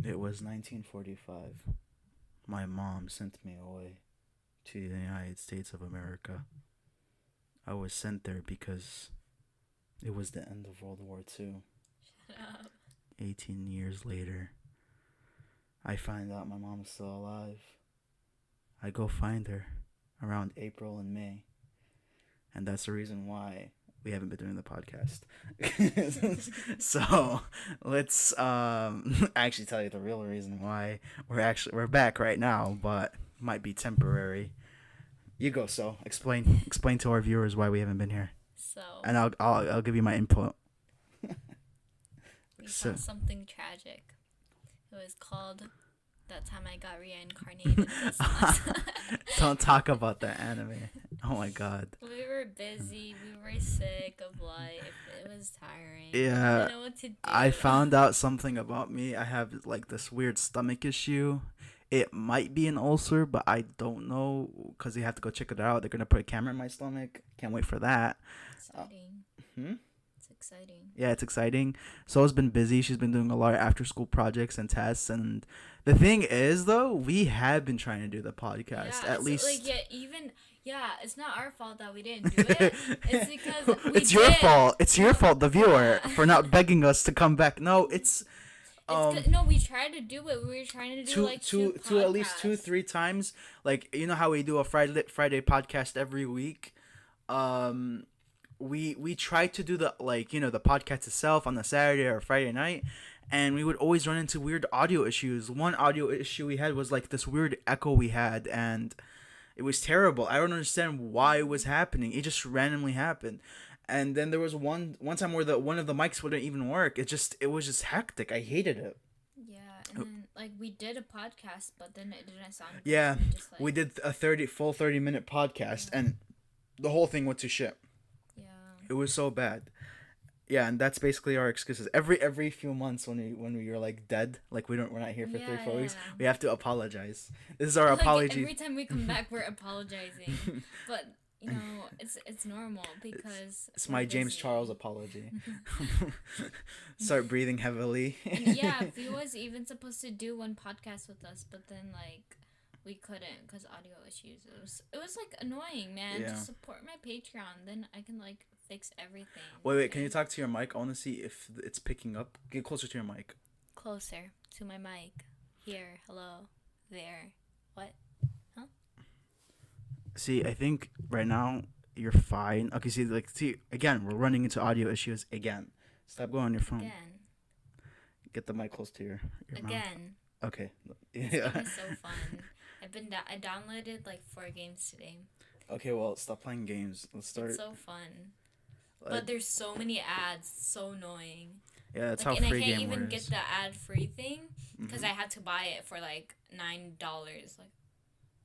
It was 1945. My mom sent me away to the United States of America. I was sent there because it was the end of World War II. Shut up. 18 years later, I find out my mom is still alive. I go find her around April and May. And that's the reason why we haven't been doing the podcast. So let's actually tell you the real reason why we're back right now, but might be temporary. You go. So explain to our viewers why we haven't been here, So, and I'll give you my input. we So saw something tragic. It was called That Time I Got Reincarnated this month. don't talk about that anime. Oh my god. We were busy. We were sick of life. It was tiring. We Yeah, didn't know what to do. I found out something about me. I have like this weird stomach issue. It might be an ulcer, but I don't know because you have to go check it out. They're gonna put a camera in my stomach. Can't wait for that. Uh, Exciting. hmm? It's exciting. Yeah, it's exciting. So's been busy. She's been doing a lot of after school projects and tests. And the thing is, though, we have been trying to do the podcast Yeah, at it's least. it's not our fault that we didn't do it. It's because we It's your did. fault. It's your fault, the viewer, Yeah. for not begging us to come back. No, it's No, we tried to do it. We were trying to do two like two two at least two podcasts. 3 times. Like you know how we do a Friday podcast every week. Um, we try to do the like the podcast itself on the Saturday or Friday night, and we would always run into weird audio issues. One audio issue we had was like this weird echo we had, and it was terrible. I don't understand why it was happening. It just randomly happened. And then there was one time where the one of the mics wouldn't even work. It was just hectic. I hated it. Yeah, and then like we did a podcast, but then it didn't sound good. Yeah, So we just like we did a 30-minute podcast, and the whole thing went to shit. yeah. It was so bad. Yeah, and that's basically our excuses. Every few months when we are like dead, like we're not here for Yeah, 3 4 weeks, yeah. we have to apologize. This is our Like apology. every time we come back, we're apologizing, but it's normal because It's we're my James busy. Charles apology. Start breathing heavily. And yeah, he was even supposed to do one podcast with us, but then like we couldn't because audio issues. It was like annoying, man. Yeah. Just support my Patreon, then I can like fix everything. Wait, can you talk to your mic? I want to see if it's picking up. Get closer to your mic. Closer to my mic? Here, hello, there. What? See, I think right now you're fine. Okay, see again, we're running into audio issues again. Stop going on your phone. Again, Get the mic close to your mouth. again. Okay. This Yeah. game is so fun. I downloaded like 4 games today. Okay, well, stop playing games. Let's start. It's so fun. Like, But there's so many ads. So annoying. yeah, that's Like, how and I free can't game even works. get the ad-free thing because Mhm. I had to buy it for like $9. Like,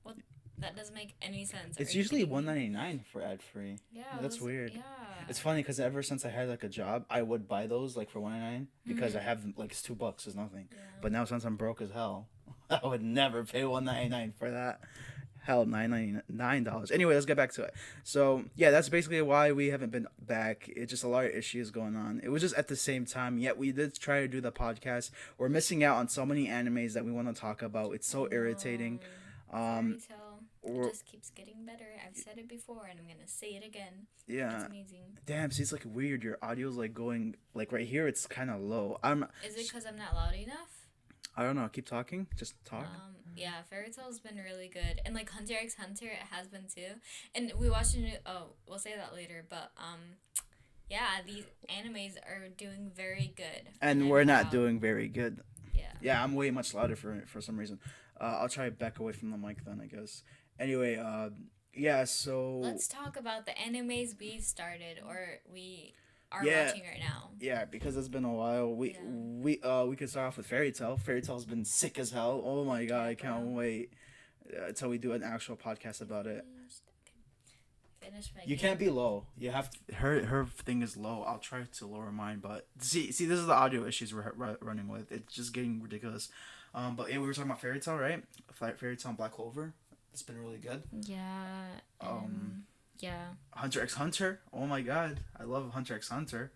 what? That doesn't make any sense. It's Are you usually kidding me? $1.99 for ad free. Yeah, That's weird. Yeah. It's funny because ever since I had like a job, I would buy those like for $1.99 because I have like it's $2, it's nothing. Yeah. But now since I'm broke as hell, I would never pay $1.99 for that. Hell, $9.99. Anyway, let's get back to it. So yeah, that's basically why we haven't been back. It's just a lot of issues going on. It was just at the same time. Yet we did try to do the podcast. We're missing out on so many animes that we want to talk about. It's so irritating. Fairy Tale. It or- just keeps getting better. I've said it before, and I'm gonna say it again. Yeah. It's amazing. Damn, see, it's like weird. Your audio's like going like right here. It's kind of low. Is it because I'm not loud enough? I don't know. Keep talking. Just talk. Yeah, Fairy Tale's been really good, and like Hunter x Hunter, it has been too. And we watched a new. Oh, we'll say that later. But yeah, these animes are doing very good. And I'm we're not proud. doing very good. Yeah. Yeah, I'm way much louder for some reason. I'll try to back away from the mic then, I guess. Anyway, yeah. So Let's talk about the animes we've started or we are Yeah. watching right now. yeah, because it's been a while. We could start off with Fairy Tale. Fairy Tale's been sick as hell. Oh my god, Yeah, I can't bro. wait until we do an actual podcast about it. Finish my You game. can't be low. You have to, her thing is low. I'll try to lower mine, but see this is the audio issues we're running with. It's just getting ridiculous. But yeah, we were talking about Fairy Tale, right? Fairy Tale and Black Clover. It's been really good. Yeah. Yeah. Hunter x Hunter. Oh my god, I love Hunter x Hunter.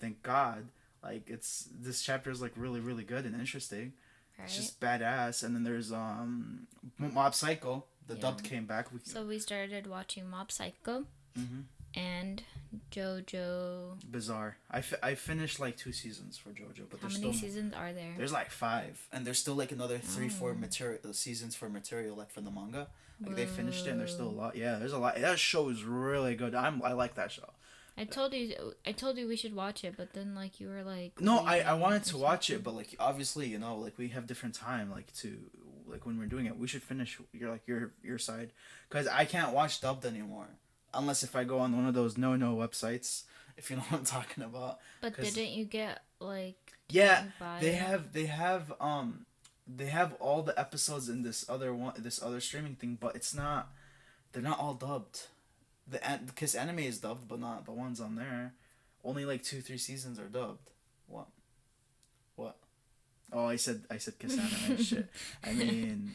Thank God. Like this chapter is like really good and interesting. It's right? just badass. And then there's Mob Psycho. The Yeah. dubbed came back. So we started watching Mob Psycho Mm-hmm. and JoJo. Bizarre. I finished like 2 seasons for JoJo, but How there's many still seasons are there? there's like 5, and there's still like another three, Oh. 4 material seasons for material like from the manga. Like they finished it, and there's still a Whoa. lot. Yeah, there's a lot. That show is really good. I like that show. I told you we should watch it, but then like you were like No, I reading wanted or to watch it, something. but like obviously like we have different time like to like when we're doing it. We should finish your side, because I can't watch dubbed anymore unless if I go on one of those no websites. If you know what I'm talking about. But 'Cause- didn't you get like Yeah, buy they have all the episodes in this other streaming thing, but they're not all dubbed. Because anime is dubbed, but not the ones on there. Only like 2-3 seasons are dubbed. What? What? Oh, I said kiss anime. Shit. I mean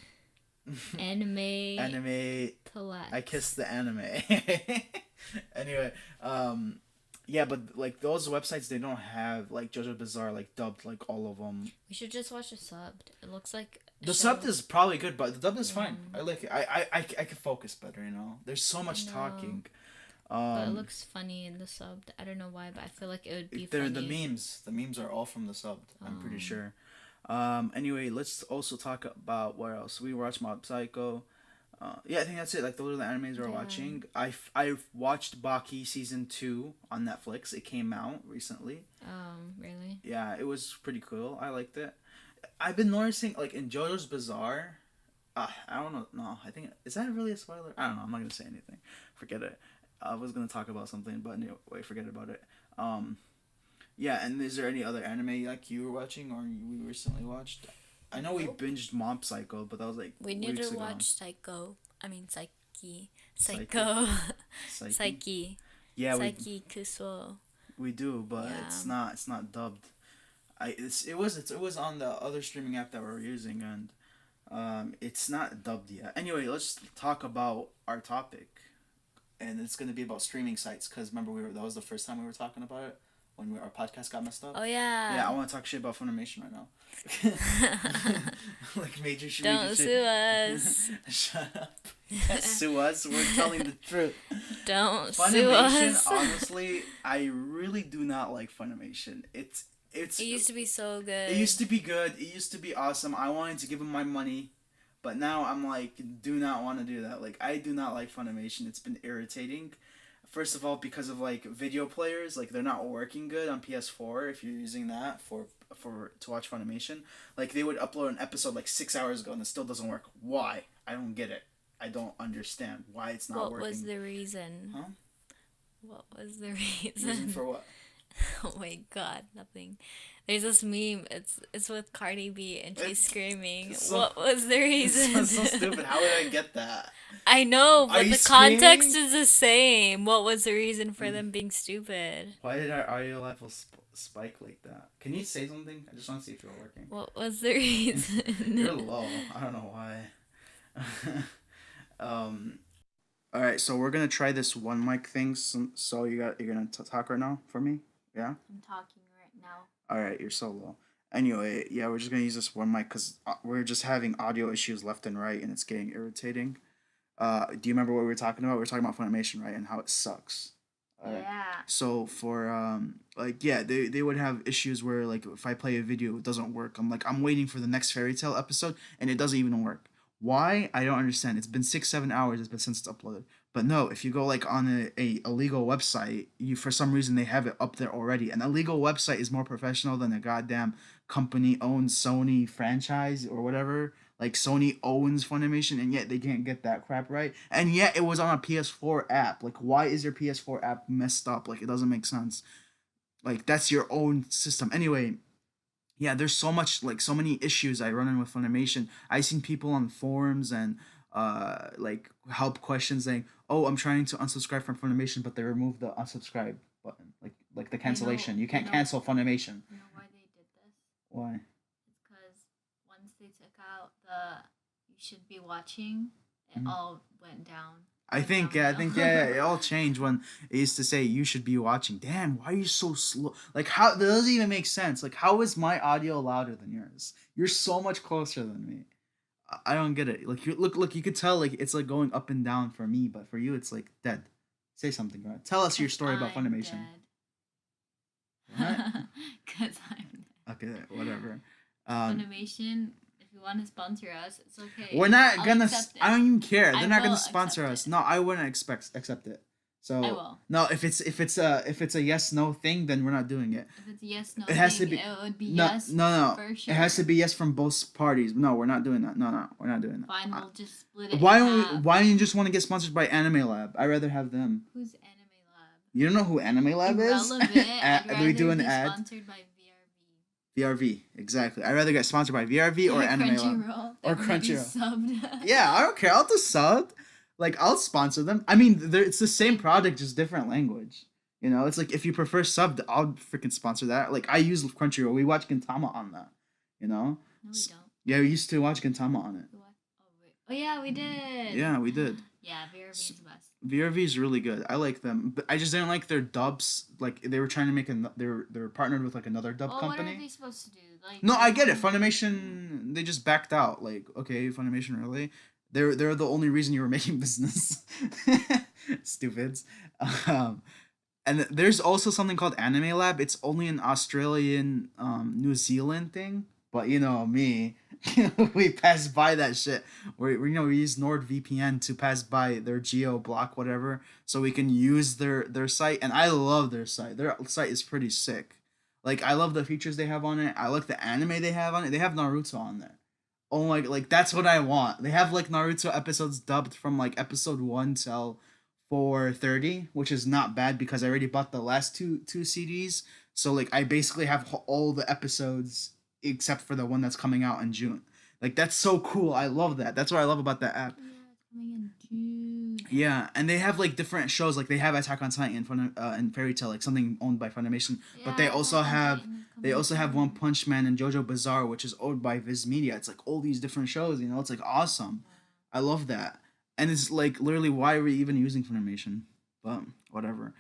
anime anime. collect? I kissed the anime. Anyway, yeah, but like those websites, they don't have like JoJo Bizarre like dubbed like all of them. We should just watch the subbed. It looks like a The show. subbed is probably good, but the dubbed is fine. I like it. I can focus better. You know, there's so much know. talking. But it looks funny in the subbed. I don't know why, but I feel like it would be they're funny. the memes. The memes are all from the subbed. I'm pretty Oh. sure. Anyway, let's also talk about what else we watched. Mob Psycho. Yeah, I think that's it. Like those are the animes we're Yeah. watching. I've watched Baki season 2 on Netflix. It came out recently. Really? Yeah, it was pretty cool. I liked it. I've been noticing like in JoJo's Bizarre. I don't know. No, I think is that really a spoiler? I don't know. I'm not gonna say anything. Forget it. I was gonna talk about something, but anyway, forget about it. Yeah. And is there any other anime like you were watching or we recently watched? I know we Nope. binged Mob Psycho, but that was like We need weeks to ago. watch Psycho. I mean Psyche. Psycho. Psycho. Psyche. Psyche. Yeah, Psyche Kuso. we do, but Yeah. it's not dubbed. It was on the other streaming app that we're using, and it's not dubbed yet. Anyway, let's talk about our topic, and it's gonna be about streaming sites. Cause remember that was the first time we were talking about it when our podcast got messed up. Oh yeah. Yeah, I want to talk shit about Funimation right now. Like major shit. Don't sue us. Shut up. You can't sue us. We're telling the truth. Don't sue Funimation, us. honestly, I really do not like Funimation. It's It used to be so good. it used to be good. It used to be awesome. I wanted to give them my money, but now I'm like, do not want to do that. Like, I do not like Funimation. It's been irritating. First of all, because of like video players, like they're not working good on PS4 if you're using that for to watch Funimation. Like they would upload an episode like 6 hours ago and it still doesn't work. Why? I don't get it. I don't understand why it's not What working. was the reason? Huh? What was the reason? Reason for what? Oh my god, nothing. There's this meme. It's with Cardi B and she's screaming. so- What was the reason? It's so stupid. How would I get that? I know, Are but you the context screaming? is the same. What was the reason for them being stupid? Why did our audio level spike like that? Can you say something? I just want to see if you're working. What was the reason? You're low. I don't know why. All right, so we're gonna try this one mic thing. So you're gonna talk right now for me? Yeah. I'm talking right now. All right, you're so low. Anyway, yeah, we're just gonna use this one mic because we're just having audio issues left and right, and it's getting irritating. Do you remember what we were talking about? We were talking about Funimation, right, and how it sucks. Alright. Yeah. So for like yeah, they would have issues where like if I play a video it doesn't work. I'm waiting for the next fairy tale episode and it doesn't even work. Why? I don't understand. It's been 6-7 hours since it's uploaded. But no, if you go like on a legal website, you for some reason they have it up there already. And a legal website is more professional than a goddamn company owned Sony franchise or whatever. Like Sony owns Funimation and yet they can't get that crap right. And yet it was on a PS4 app. Like why is your PS4 app messed up? Like it doesn't make sense. Like that's your own system. Anyway, yeah, there's so many issues I run in with Funimation. I seen people on forums and like help questions saying, "Oh, I'm trying to unsubscribe from Funimation, but they removed the unsubscribe button, like the cancellation. You can't cancel Funimation." You know why they did this? Why? It's because once they took out the you should be watching, it Mhm. all went down. I Went think yeah, I think yeah, downhill. it all changed when it used to say you should be watching. Damn, why are you so slow? Like how that doesn't even make sense. Like how is my audio louder than yours? You're so much closer than me. I don't get it. Like you look, you could tell like it's like going up and down for me, but for you it's like dead. Say something, right? Tell us your Cause story about I'm Funimation. dead. What? Cause I'm Okay, whatever. dead. Um, Funimation, if you want to sponsor us, it's okay. we're not I'll gonna. accept I it. don't even care. I They're not gonna will sponsor accept us. it. No, I wouldn't accept it. I So will. no, if it's a yes no thing, then we're not doing it. If it's a yes no It has to thing, be. it would be No, yes no, no. for It has to sure. be yes from both parties. No, we're not doing that. No, no, we're not doing that. Fine, we'll just split it in Why don't we, half. why don't you just want to get sponsored by Anime Lab? I'd rather have them. Who's Anime Lab? You don't know who Anime Lab is? Irrelevant. I'd Do we do rather an be ad? sponsored by VRV. VRV, exactly. I'd rather get sponsored by VRV or Anime Lab. Crunchyroll. Or They're already Crunchyroll. subbed. Yeah, I don't care. I'll just sub. Like, I'll sponsor them. I mean, it's the same product, just different language. You know, it's like if you prefer subbed, I'll freaking sponsor that. Like, I use Crunchyroll. We watch Gintama on that. You know? No, we don't. Yeah, we used to watch Gintama on it. What? Oh, wait. Oh, yeah, we did. Yeah, we did. Yeah, VRV is the best. VRV is really good. I like them, but I just didn't like their dubs. Like they were trying to make they were partnered with like another dub Well, company. what are they supposed to do? Like, No, I get it. um, Funimation, they just backed out. Like, okay, Funimation, really? They're the only reason you were making business. Stupids. Um, and there's also something called Anime Lab. It's only an Australian, New Zealand thing. But you know me, we pass by that shit. We use NordVPN to pass by their geo block whatever, so we can use their site. And I love their site. Their site is pretty sick. Like I love the features they have on it. I like the anime they have on it. They have Naruto on there. Oh my, like that's what I want. They have like Naruto episodes dubbed from like episode 1 till 430, which is not bad because I already bought the last two CDs. So like I basically have all the episodes except for the one that's coming out in June. Like that's so cool. I love that. That's what I love about that app. yeah, it's coming in June. Yeah, and they have like different shows. Like they have Attack on Titan and Fairy Tail, like something owned by Funimation. But they Yeah, also Attack on have Titan is they coming also have One soon. Punch Man and JoJo Bizarre, which is owned by Viz Media. It's like all these different shows. You know, it's like awesome. I love that. And it's like literally why are we even using Funimation? But whatever.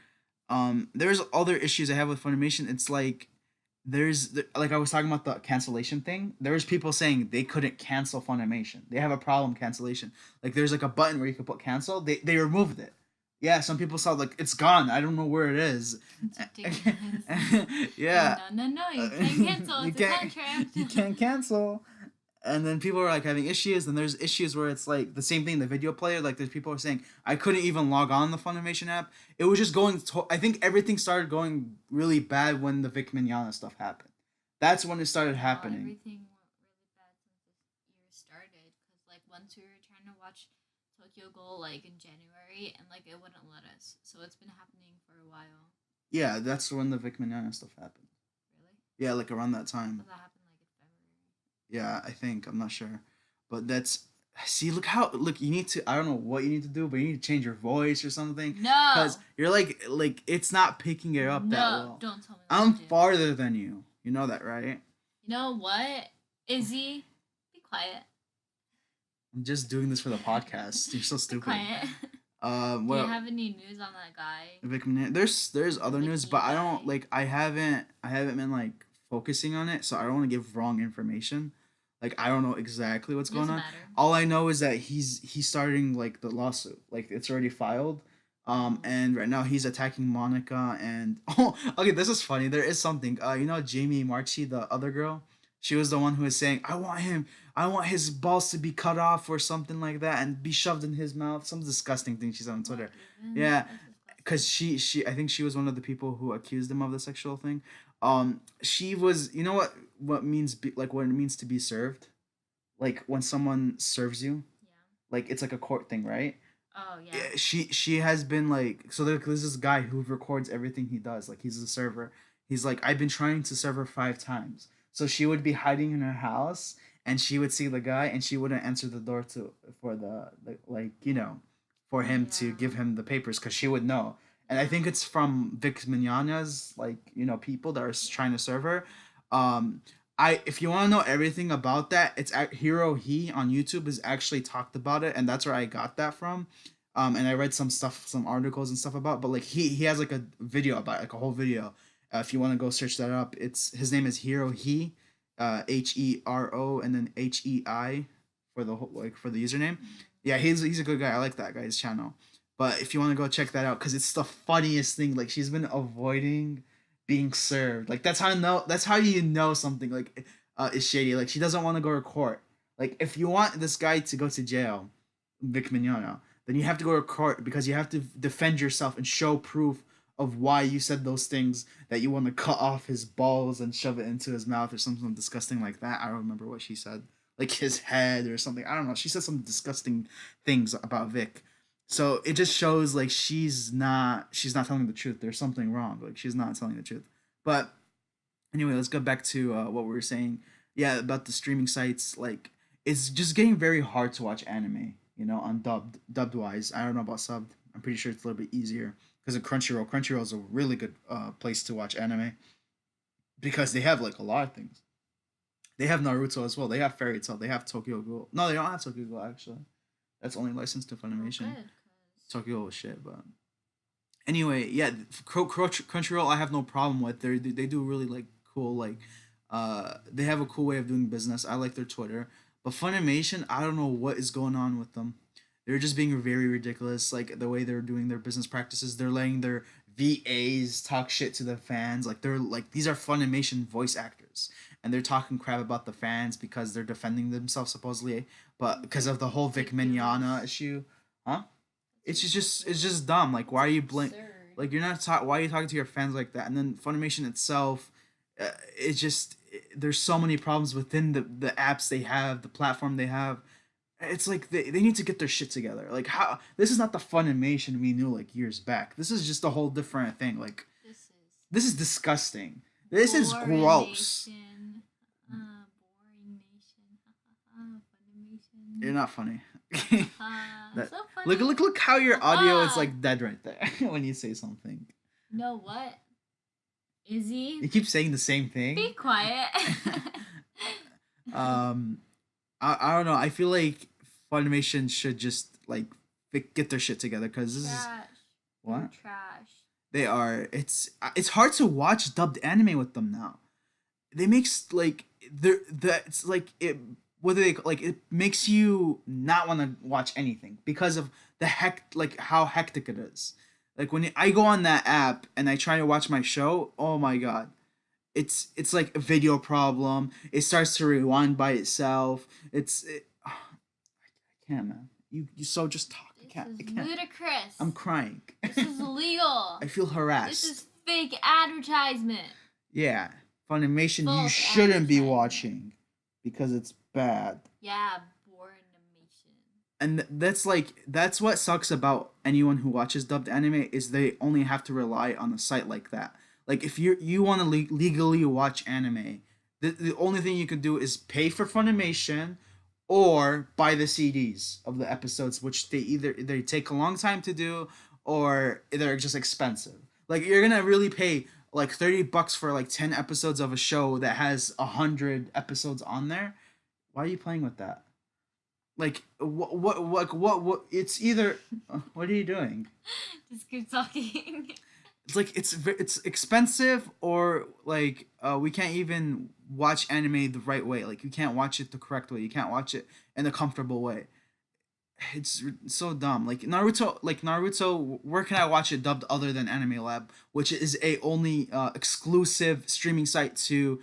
There's other issues I have with Funimation. It's like like I was talking about the cancellation thing. There's people saying they couldn't cancel Funimation. They have a problem cancellation. Like there's like a button where you could put cancel. They removed it. Yeah, some people saw like it's gone. I don't know where it is. It's ridiculous. Yeah. No, you can't cancel. You It's can't- a contract. You can't cancel. And then people are like having issues, and there's issues where it's like the same thing. The video player, like there's people are saying I couldn't even log on the Funimation app. It was just going. I think everything started going really bad when the Vic Mignogna stuff happened. That's when it started No, happening. everything went really bad since this year started. Cause like once we were trying to watch Tokyo Ghoul like in January, and like it wouldn't let us. So it's been happening for a while. Yeah, that's when the Vic Mignogna stuff happened. Really? Yeah, like around that time. So that happened like in February. Yeah, I think I'm not sure, but that's see. Look. You need to. I don't know what you need to do, but you need to change your voice or something. No. Cause you're like it's not picking it up no, that well. don't tell me. What I'm to do. farther than you. You know that, right? You know what, Izzy? Be quiet. I'm just doing this for the podcast. You're so Be stupid. quiet. Do Well, you have any news on that guy? Vic Mignogna- there's other Vic news, but I don't guy. like. I haven't been like focusing on it, so I don't want to give wrong information. Like I don't know exactly what's going Doesn't on. matter. All I know is that he's starting like the lawsuit. Like it's already filed. And right now he's attacking Monica and oh okay, this is funny. There is something. You know Jamie Marchi, the other girl? She was the one who was saying, I want his balls to be cut off or something like that and be shoved in his mouth. Some disgusting thing she said on Twitter. What even? Yeah, That's disgusting. cause she I think she was one of the people who accused him of the sexual thing. She was you know what means like what it means to be served, like when someone serves you, Yeah. like it's like a court thing, right? Oh yeah. Yeah, she has been like so there's this guy who records everything he does. Like he's a server. He's like I've been trying to serve her 5 times. So she would be hiding in her house and she would see the guy and she wouldn't answer the door to for the like for him to Yeah. give him the papers because she would know. And I think it's from Vic Mignogna's like people that are trying to serve her. Um, I if you want to know everything about that, it's at Hero He on YouTube has actually talked about it, and that's where I got that from. And I read some stuff, some articles and stuff about. But like he has like a video about it, like a whole video. If you want to go search that up, it's his name is Hero He, Hero and then Hei for the whole, like for the username. Yeah, he's a good guy. I like that guy's channel. But if you want to go check that out, because it's the funniest thing. Like she's been avoiding being served. Like that's how you know something like is shady. Like she doesn't want to go to court. Like if you want this guy to go to jail, Vic Mignogna, then you have to go to court because you have to defend yourself and show proof of why you said those things, that you want to cut off his balls and shove it into his mouth or something disgusting like that. I don't remember what she said. Like his head or something. I don't know. She said some disgusting things about Vic. So it just shows like she's not telling the truth. There's something wrong. Like she's not telling the truth. But anyway, let's go back to what we were saying. Yeah, about the streaming sites. Like it's just getting very hard to watch anime. On dubbed wise. I don't know about subbed. I'm pretty sure it's a little bit easier because of Crunchyroll. Crunchyroll is a really good place to watch anime because they have like a lot of things. They have Naruto as well. They have Fairy Tail. They have Tokyo Ghoul. No, they don't have Tokyo Ghoul actually. That's only licensed to Oh, Funimation. good. Tokyo Ghoul was shit, but anyway, yeah, Crunchyroll I have no problem with. They do really like cool like they have a cool way of doing business. I like their Twitter. But Funimation, I don't know what is going on with them. They're just being very ridiculous. Like the way they're doing their business practices, they're letting their VAs talk shit to the fans. Like they're like these are Funimation voice actors, and they're talking crap about the fans because they're defending themselves supposedly, but because of the whole Vic Mignogna Ridiculous. issue, huh? That's It's just dumb. Like why are you absurd. like you're not why are you talking to your fans like that? And then Funimation itself, there's so many problems within the apps they have, the platform they have. It's like they need to get their shit together. Like how this is not the Funimation we knew like years back. This is just a whole different thing. Like This this is disgusting. is This is boring gross. nation. Boring nation. You're Funimation. not funny. that So look funny. look how your audio is Ah. like dead right there when you say something. You know what? Izzy, You keep saying the same be thing. quiet. um, I don't know. I feel like Funimation should just like get their shit together because this is Trash. what Trash. they are. It's hard to watch dubbed anime with them now. They like it's like it whether they like it makes you not want to watch anything because of the heck like how hectic it is. Like when I go on that app and I try to watch my show, oh my god, it's like a video problem. It starts to rewind by itself. I can't, man. You so just talk. I This can't. I is can't. ludicrous. I'm crying. This is illegal. I feel This harassed. is fake advertisement. Yeah, Funimation, you False shouldn't be advertising. watching because it's bad. Yeah, boring animation. And that's what sucks about anyone who watches dubbed anime is they only have to rely on a site like that. Like if you want to legally watch anime, the only thing you can do is pay for Funimation or buy the CDs of the episodes, which they take a long time to do or they're just expensive. Like you're gonna really pay like $30 for like 10 episodes of a show that has 100 episodes on there. Why are you playing with that? Like what it's either what are you doing? Just keep talking. It's like it's expensive or like we can't even watch anime the right way. Like you can't watch it the correct way. You can't watch it in a comfortable way. It's so dumb. Like Naruto, where can I watch it dubbed other than Anime Lab, which is a only exclusive streaming site to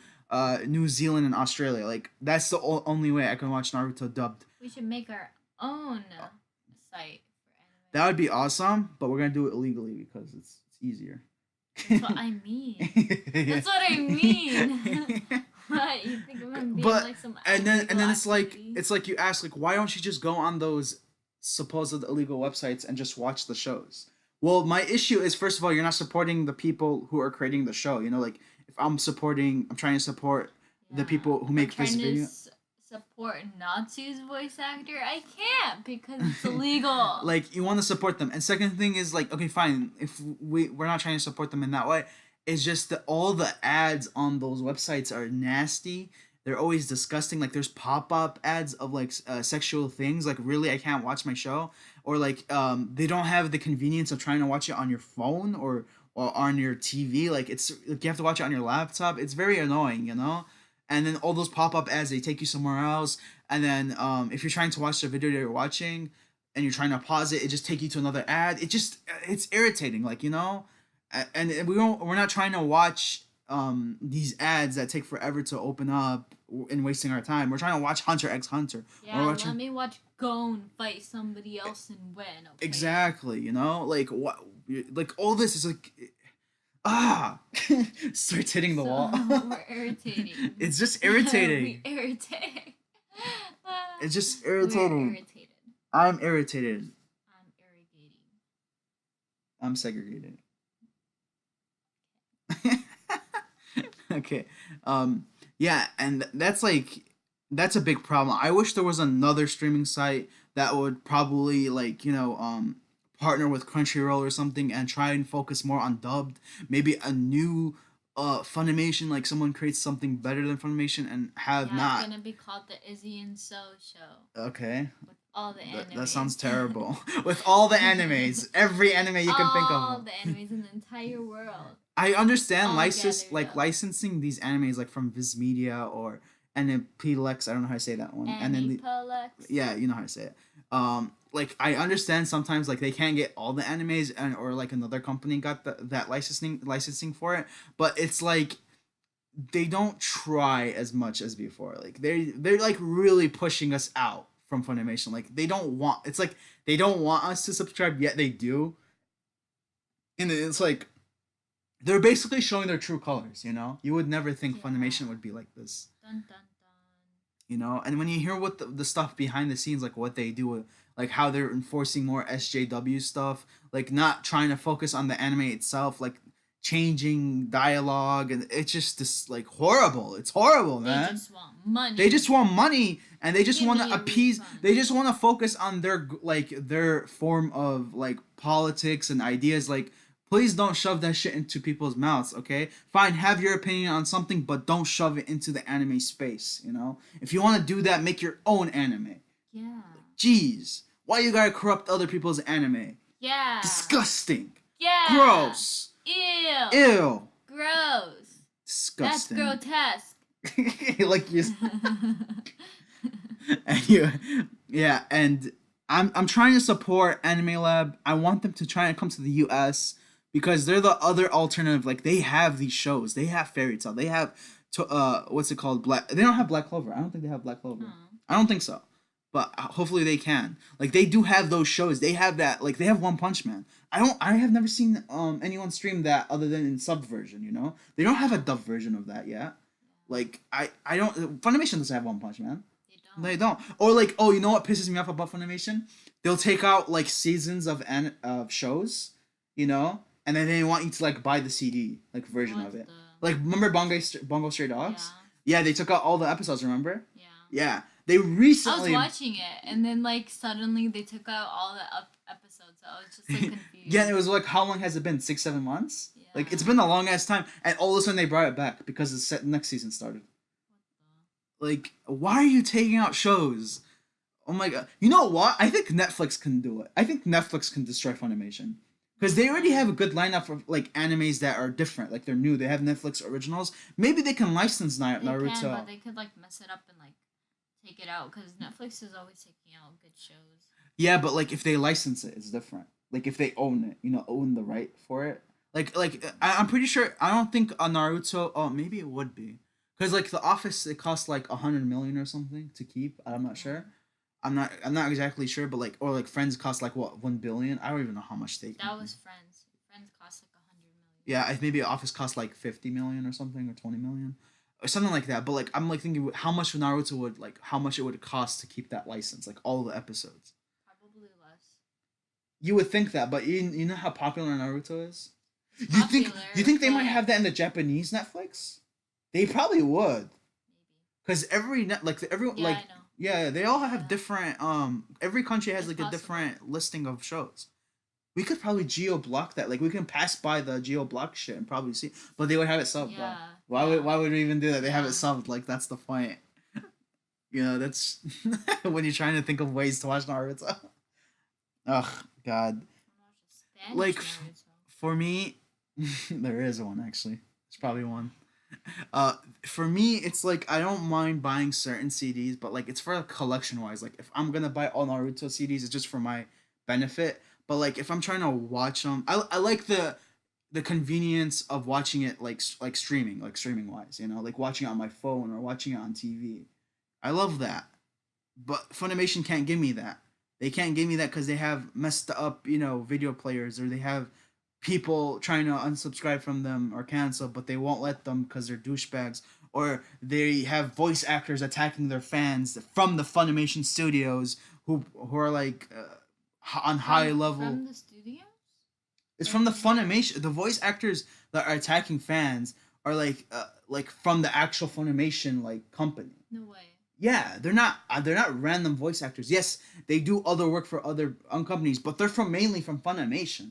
New Zealand and Australia. Like that's the only way I can watch Naruto dubbed. We should make our own site for That anime. would be awesome, but we're gonna do it illegally because it's easier. That's what I mean. That's what I mean. What you think I'm gonna be But like some and then illegal activity? it's like you ask like why don't you just go on those supposed illegal websites and just watch the shows? Well, my issue is first of all you're not supporting the people who are creating the show. Like if I'm trying to support the people who I'm make this trying to video. support Natsu's voice actor. I can't because it's illegal. Like you want to support them, and second thing is like okay fine if we're not trying to support them in that way. It's just that all the ads on those websites are nasty. They're always disgusting. Like there's pop up ads of like sexual things. Like really, I can't watch my show. Or like they don't have the convenience of trying to watch it on your phone or on your TV. Like it's like you have to watch it on your laptop. It's very annoying, you know. And then all those pop up ads, they take you somewhere else. And then if you're trying to watch the video that you're watching, and you're trying to pause it, it just take you to another ad. It's irritating, like you know, and we're not trying to watch these ads that take forever to open up and wasting our time. We're trying to watch Hunter x Hunter. Yeah, We're watching let me watch Gon fight somebody else and win. Okay. exactly, you know, like what, like all this is like ah starts hitting the So wall. we're irritating. It's just irritating. We irritate. It's just We're irritating. irritated. I'm irritated. I'm irrigating. I'm segregated. Okay. Yeah, and that's like that's a big problem. I wish there was another streaming site that would probably like, partner with Crunchyroll or something and try and focus more on dubbed. Maybe a new Funimation, like someone creates something better than Funimation and have Yeah, not. it's gonna be called the Izzy and So Show Okay. with all the animes. That sounds terrible. With all the animes, every anime you can think all of. the animes in the entire world. I understand all gathered up. licensing these animes like from Viz Media or NMPLX. I don't know how to say that one. And then Aniplex. yeah, you know how to say it. Like I understand sometimes like they can't get all the animes and or like another company got that licensing for it, but it's like they don't try as much as before. Like they're like really pushing us out from Funimation. Like they don't want it's like they don't want us to subscribe yet they do. And it's like they're basically showing their true colors, you know? You would never think Yeah. Funimation would be like this, Dun dun dun. you know? And when you hear what the stuff behind the scenes, like what they do, like how they're enforcing more SJW stuff, like not trying to focus on the anime itself, like changing dialogue, and it's just this like horrible. It's horrible, They man. just want money. They just want money, and they just Give want me to a appease. refund. They just want to focus on their form of like politics and ideas. Like, please don't shove that shit into people's mouths. Okay, fine, have your opinion on something, but don't shove it into the anime space. You know, if you want to do that, make your own anime. Yeah. Jeez, why you gotta corrupt other people's anime? Yeah. Disgusting. Yeah. Gross. Ew. Ew. Gross. Disgusting. That's grotesque. Like you. And you, yeah, and I'm trying to support Anime Lab. I want them to try and come to the U.S. because they're the other alternative. Like they have these shows. They have Fairy Tail. They have what's it called? Black. They don't have Black Clover. I don't think they have Black Clover. I don't think so. But hopefully they can. Like they do have those shows. They have that. Like they have One Punch Man. I have never seen anyone stream that other than in sub version. You know, they don't have a dub version of that yet. Like I don't. Funimation doesn't have One Punch Man. They don't. Or like, oh, you know what pisses me off about Funimation? They'll take out like seasons of shows, you know, and then they want you to like buy the CD like version What of it. the- Like remember Bongo Stray Dogs? Yeah. Yeah, they took out all the episodes. Remember? Yeah. Yeah, they I was recently. watching it, and then like suddenly they took out all the episodes. So I was just like confused. Yeah, it was like how long has it been? 6-7 months? Yeah. Like it's been a long ass time, and all of a sudden they brought it back because the next season started. Like, why are you taking out shows? Oh my god! You know what? I think Netflix can do it. I think Netflix can destroy Funimation because they already have a good lineup of like animes that are different. Like they're new. They have Netflix originals. Maybe they can license Naruto. They can, but they could like mess it up and like take it out because Netflix is always taking out good shows. Yeah, but like if they license it, it's different. Like if they own it, own the right for it. I'm pretty sure. I don't think a Naruto. Oh, maybe it would be. Because like The Office, it costs like 100 million or something to keep. I'm not sure. I'm not exactly sure, but like or like Friends cost like what 1 billion. I don't even know how much they. That was Friends. Friends cost like 100 million. Yeah, maybe Office cost like 50 million or something or 20 million or something like that. But like I'm like thinking how much Naruto would like how much it would cost to keep that license, like all the episodes. Probably less. You would think that, but you know how popular Naruto is. Popular, You think they might but- have that in the Japanese Netflix? They probably would. Maybe. Cause every Yeah, like I know. yeah, they all have different every country has It's like a possible. different listing of shows. We could probably geo block that. Like we can pass by the geo block shit and probably see, but they would have it subbed though. Yeah, Why yeah, would we even do that? They have it yeah. subbed. Like that's the point. That's when you're trying to think of ways to watch Naruto. Ugh, God. Watch a Spanish Like Naruto. for me, there is one actually. There's probably one. Uh, for me, it's like I don't mind buying certain CDs, but like it's for collection wise. Like if I'm gonna buy all Naruto CDs, it's just for my benefit. But like if I'm trying to watch them, I like the convenience of watching it like streaming wise. Like watching it on my phone or watching it on TV. I love that, but Funimation can't give me that. They can't give me that because they have messed up, video players, or they have people trying to unsubscribe from them or cancel, but they won't let them because they're douchebags, or they have voice actors attacking their fans from the Funimation studios who are like on high level. From the studios? It's Or from the from where? Funimation. The voice actors that are attacking fans are like from the actual Funimation like company. No way. Yeah, they're not random voice actors. Yes, they do other work for other companies, but they're from mainly from Funimation.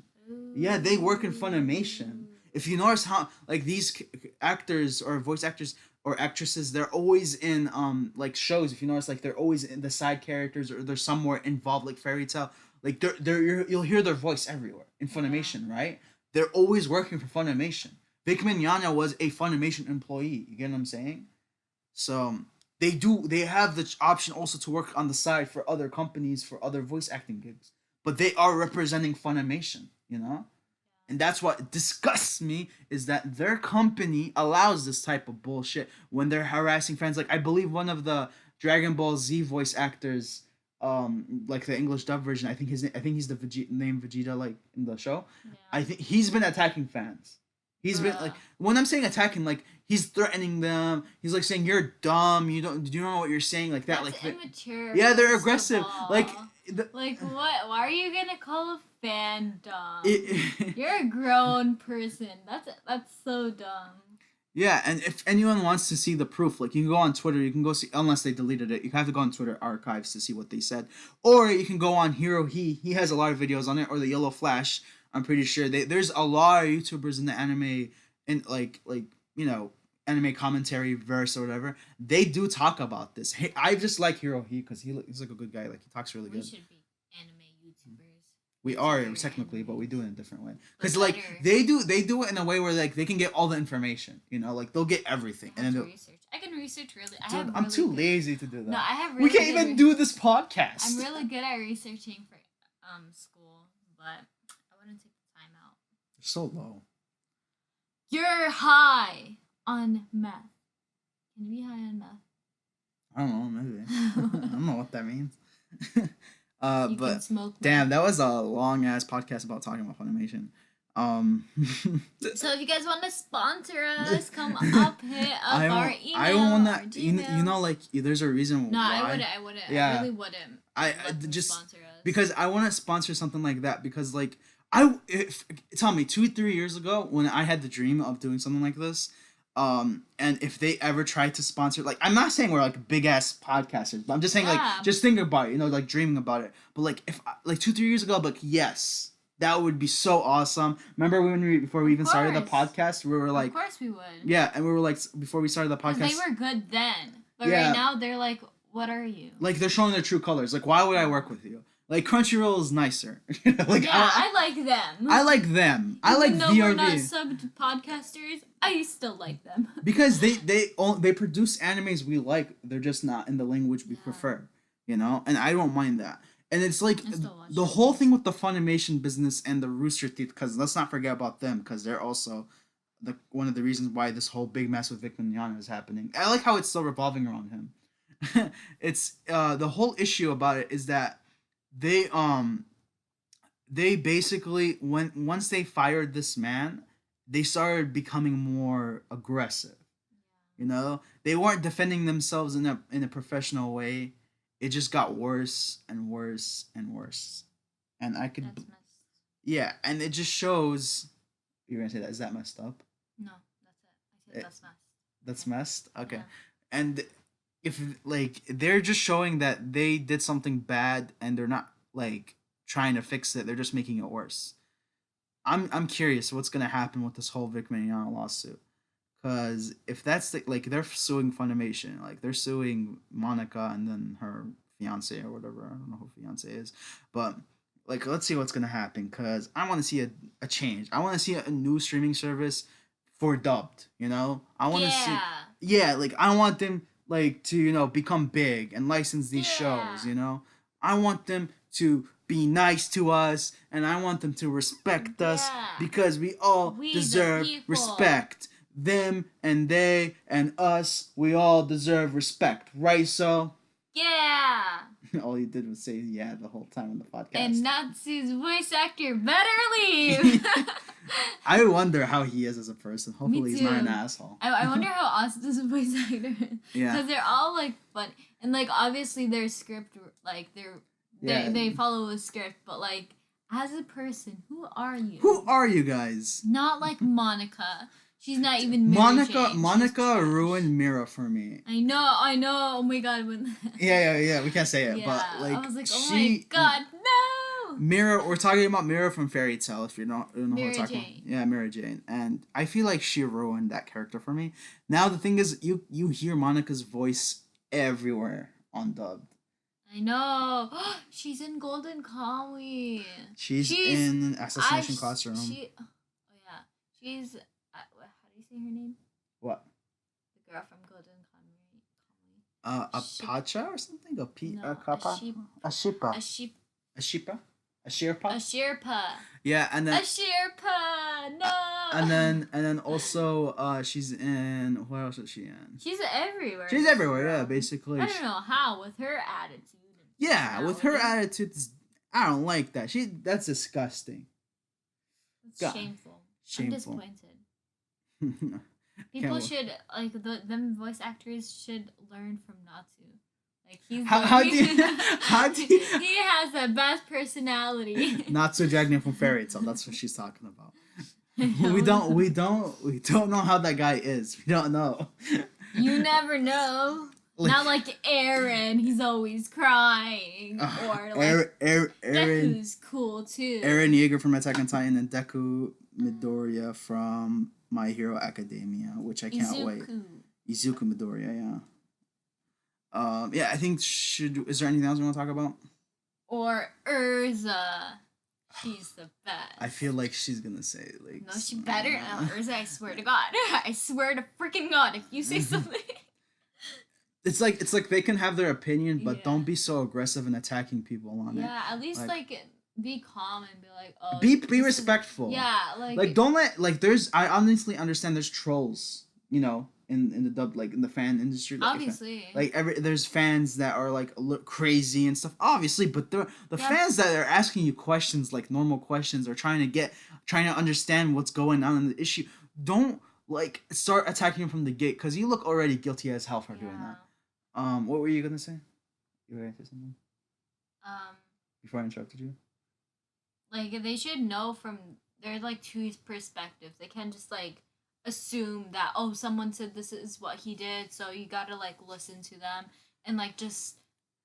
Yeah, they work in Funimation. Ooh. If you notice how like these actors or voice actors or actresses, they're always in like shows. If you notice, like they're always in the side characters or they're somewhere involved, like fairy tale. Like you'll hear their voice everywhere in Yeah. Funimation, right? They're always working for Funimation. Vic Mignogna was a Funimation employee. You get what I'm saying? So they have the option also to work on the side for other companies for other voice acting gigs, but they are representing Funimation. And that's what disgusts me is that their company allows this type of bullshit when they're harassing fans. Like I believe one of the Dragon Ball Z voice actors, like the English dub version, I think he's the name Vegeta like in the show. Yeah. I think he's been attacking fans. He's been like Bruh. when I'm saying attacking, like he's threatening them. He's like saying you're dumb. Do you know what you're saying like that? That's Like immature. yeah, they're First of aggressive. Like all. the, Like what? Why are you gonna call a fan dumb? it, You're a grown person. That's so dumb. yeah, and if anyone wants to see the proof, like you can go on Twitter, you can go see unless they deleted it, you have to go on Twitter archives to see what they said. Or you can go on Hero He has a lot of videos on it, or the Yellow Flash. I'm pretty sure there's a lot of YouTubers in the anime in anime commentary verse or whatever. They do talk about this. Hey, I just like Hero He because he's like a good guy. Like he talks really We good. should be anime YouTubers. We are YouTuber technically, but we animes. do it in a different way. But Because like better. they do it in a way where like they can get all the information. Like they'll get everything, I and have then to research. I can research really. I dude, have I'm really too good. lazy to do that. No, I have We really can't good even do this podcast. I'm really good at researching for school, but I wouldn't take the time out. so low. You're high on meth. Can you be high on meth? I don't know, maybe. I don't know what that means. You can But smoke damn, meth. that was a long ass podcast about talking about Funimation. So if you guys want to sponsor us, come up, hit up I our don't. email, I don't want our that. Gmail. Like there's a reason No, why. I wouldn't. Yeah. I really wouldn't. I let them just sponsor us. because I want to sponsor something like that because like tell me 2-3 years ago when I had the dream of doing something like this, and if they ever tried to sponsor, like I'm not saying we're like big ass podcasters, but I'm just saying like Yeah. just think about it, like dreaming about it. But like if like 2-3 years ago, like yes, that would be so awesome. Remember before we Of even started the course. podcast, we were like of course we would. yeah, and we were like before we started the Because podcast, they were good then. But Yeah. right now they're like, what are you? like they're showing their true colors. Like why would I work with you? Like Crunchyroll is nicer. Like yeah, I like them. I like them. I like Even though we're not VRV subbed podcasters, I still like them. because they produce animes we like. They're just not in the language we Yeah. prefer, and I don't mind that. And it's like I still watch the it. whole thing with the Funimation business and the Rooster Teeth. Because let's not forget about them. Because they're also one of the reasons why this whole big mess with Vic Mignogna is happening. I like how it's still revolving around him. It's the whole issue about it is that they they basically once they fired this man, they started becoming more aggressive. They weren't defending themselves in a professional way. It just got worse and worse and worse. And I could That's messed. yeah, and it just shows you're gonna say that is that messed up? No, that's it. I said Eh, that's messed. That's messed? Okay. Yeah. And if like they're just showing that they did something bad and they're not like trying to fix it. They're just making it worse. I'm curious what's gonna happen with this whole Vic Mignogna lawsuit. Cause if that's like they're suing Funimation, like they're suing Monica and then her fiance or whatever. I don't know who fiance is, but like let's see what's gonna happen. Cause I want to see a change. I want to see a new streaming service for dubbed. You know, I want to see. Yeah. Yeah, like I want them like to become big and license these Yeah. shows. I want them to be nice to us and I want them to respect us Yeah. because we all We the deserve people. respect. Them and they and us, we all deserve respect, right? So, Yeah. all you did was say yeah the whole time on the podcast. And Natsu's voice actor better leave. I wonder how he is as a person. Hopefully, he's not an too. asshole. I wonder how Austin's voice actor is. Yeah. Because they're all like fun. And like obviously their script, like they follow a script, but like as a person, who are you? Who are you guys? Not like Monica. She's not even Monica ruined Mira for me. I know. Oh my god, when Yeah. We can't say it, yeah, but like I was like, oh my god, no. Mira, we're talking about Mira from Fairy Tail. If you don't know Mary who we're talking Jane. about, yeah, Mary Jane, and I feel like she ruined that character for me. Now the thing is, you hear Monica's voice everywhere on dubbed. I know. She's in Golden Kamuy. She's in Assassination Classroom. Oh yeah, she's. How do you say her name? What? The girl from Golden Kamuy. A Pacha or something? No, a Kappa? A Shipa. A sheep. A Shipa? A Sherpa? A Sherpa. Yeah, and then A Sherpa. No. and then also she's in what else is she in? She's everywhere. She's everywhere, yeah, basically. I don't know how with her attitude. Yeah, with her attitude, I don't like that. That's disgusting. It's God. shameful. Shameful. I'm disappointed. People should like them voice actors should learn from Natsu. Like he's how do you he has the best personality. Natsu Jagna from Fairy Tail. That's what she's talking about. we don't know how that guy is. We don't know. You never know. Not like Aaron, he's always crying. Or like Aaron, Deku's cool too. Eren Yeager from Attack on Titan and Deku Midoriya from My Hero Academia, which I can't wait. Izuku Midoriya, yeah. Yeah, I think is there anything else you want to talk about? Or Urza. She's the best. I feel like she's gonna say like. No, she better. No, Urza, I swear to God. I swear to freaking God, if you say something. It's like they can have their opinion, but don't be so aggressive and attacking people on it. Yeah, at least like be calm and be like, oh. Be respectful. Yeah, like don't let there's I honestly understand there's trolls, in the dub in the fan industry. Obviously. There's fans that are like a little crazy and stuff, obviously, but the fans that are asking you questions like normal questions or trying to understand what's going on in the issue, don't start attacking them from the gate because you look already guilty as hell for doing that. What were you gonna say? You were gonna say something? Before I interrupted you? Like, they should know from their, two perspectives. They can't just, assume that, oh, someone said this is what he did, so you gotta, listen to them and, just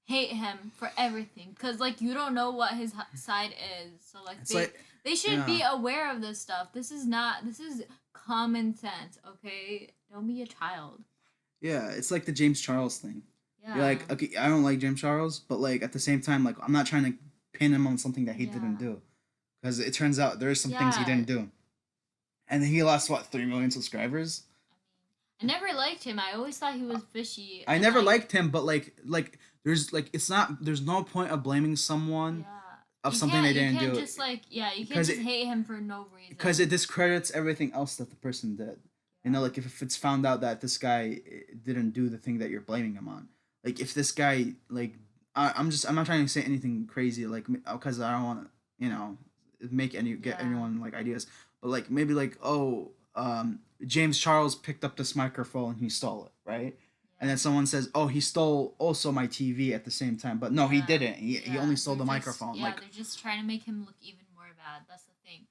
hate him for everything. Because, you don't know what his side is. So, they should be aware of this stuff. This is common sense, okay? Don't be a child. Yeah, it's like the James Charles thing. Yeah. You're like, okay, I don't like James Charles, but at the same time, I'm not trying to pin him on something that he didn't do, because it turns out there are some things he didn't do, and he lost 3 million subscribers. I never liked him. I always thought he was fishy. I never liked him, but there's no point of blaming someone of something they didn't do. You can't just hate him for no reason. Because it discredits everything else that the person did. If it's found out that this guy didn't do the thing that you're blaming him on. If this guy, I'm not trying to say anything crazy, because I don't want to, get anyone, ideas. But, maybe, James Charles picked up this microphone and he stole it, right? Yeah. And then someone says, oh, he stole also my TV at the same time. But no, he didn't. He only stole the microphone. Yeah, they're just trying to make him look even more bad. That's the thing.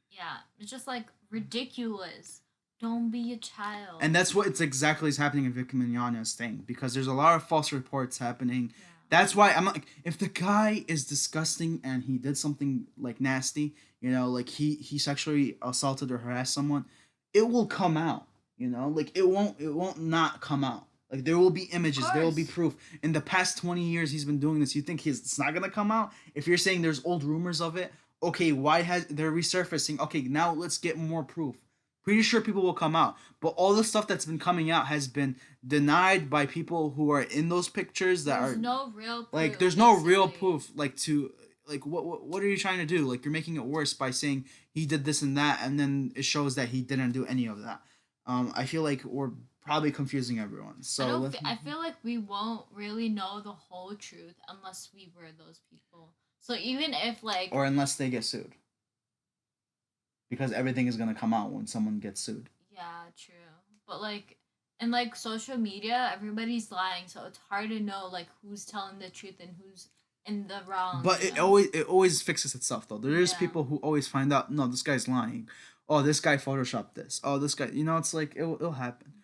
Yeah, it's just, ridiculous. Don't be a child. And that's what it's exactly is happening in Vic Mignogna's thing, because there's a lot of false reports happening That's why I'm like, if the guy is disgusting and he did something like nasty, like he sexually assaulted or harassed someone, it will come out. Like it won't not come out. Like there will be Of images, there will be course. proof. In the past 20 years, he's been doing this. You think it's not gonna come out? If you're saying there's old rumors of it, okay, why has they're resurfacing? Okay, now let's get more proof. Pretty sure people will come out, but all the stuff that's been coming out has been denied by people who are in those pictures that There's are no real like proof, there's no real basically. proof like what are you trying to do? Like you're making it worse by saying he did this and that, and then it shows that he didn't do any of that. I feel like we're probably confusing everyone, I so don't. let's I feel like we won't really know the whole truth unless we were those people. So even if like, or unless they get sued, because everything is going to come out when someone gets sued. yeah, true. But like, in like social media, everybody's lying, so it's hard to know like who's telling the truth and who's in the wrong. But it always fixes itself though. There's Yeah. people who always find out, no, this guy's lying. Oh, this guy photoshopped this. Oh, this guy, it's like it'll happen.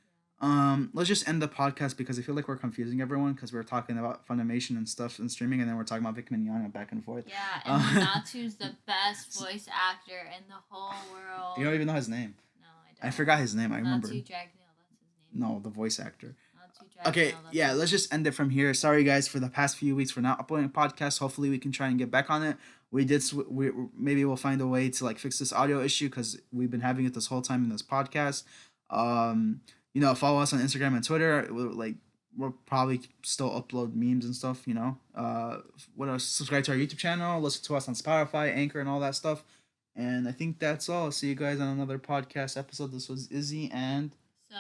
Let's just end the podcast because I feel like we're confusing everyone because we're talking about Funimation and stuff and streaming, and then we're talking about Vic Mignogna back and forth. Yeah, and Uh, Natsu's the best voice actor in the whole you world. don't even know his name. No, I I don't. forgot his name. I Natsu remembered. Dragneel, that's his name. No, the voice actor. Natsu Okay, Dragneel, that's yeah, his let's name. just end it from here. Sorry, guys, for the past few weeks for not uploading a podcast. Hopefully, we can try and get back on it. We did. We maybe we'll find a way to like fix this audio issue because we've been having it this whole time in this podcast. Um, follow us on Instagram and Twitter. We'll probably still upload memes and stuff. What else? Subscribe to our YouTube channel. Listen to us on Spotify, Anchor, and all that stuff. And I think that's all. See you guys on another podcast episode. This was Izzy and. So,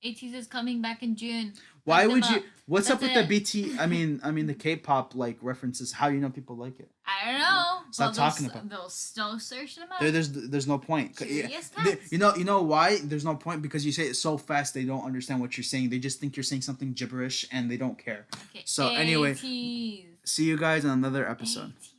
ATEEZ is coming back in June. Why Hype them would you? up. What's That's up with the it. BT? I mean the K-pop like references. How do you know people like it? I don't know. Stop But talking about. they'll still search them up. There's no point. Curious Yeah, cats. you know why? There's no point because you say it so fast they don't understand what you're saying. They just think you're saying something gibberish and they don't care. Okay, So anyway, ATEEZ. see you guys on another episode. ATEEZ.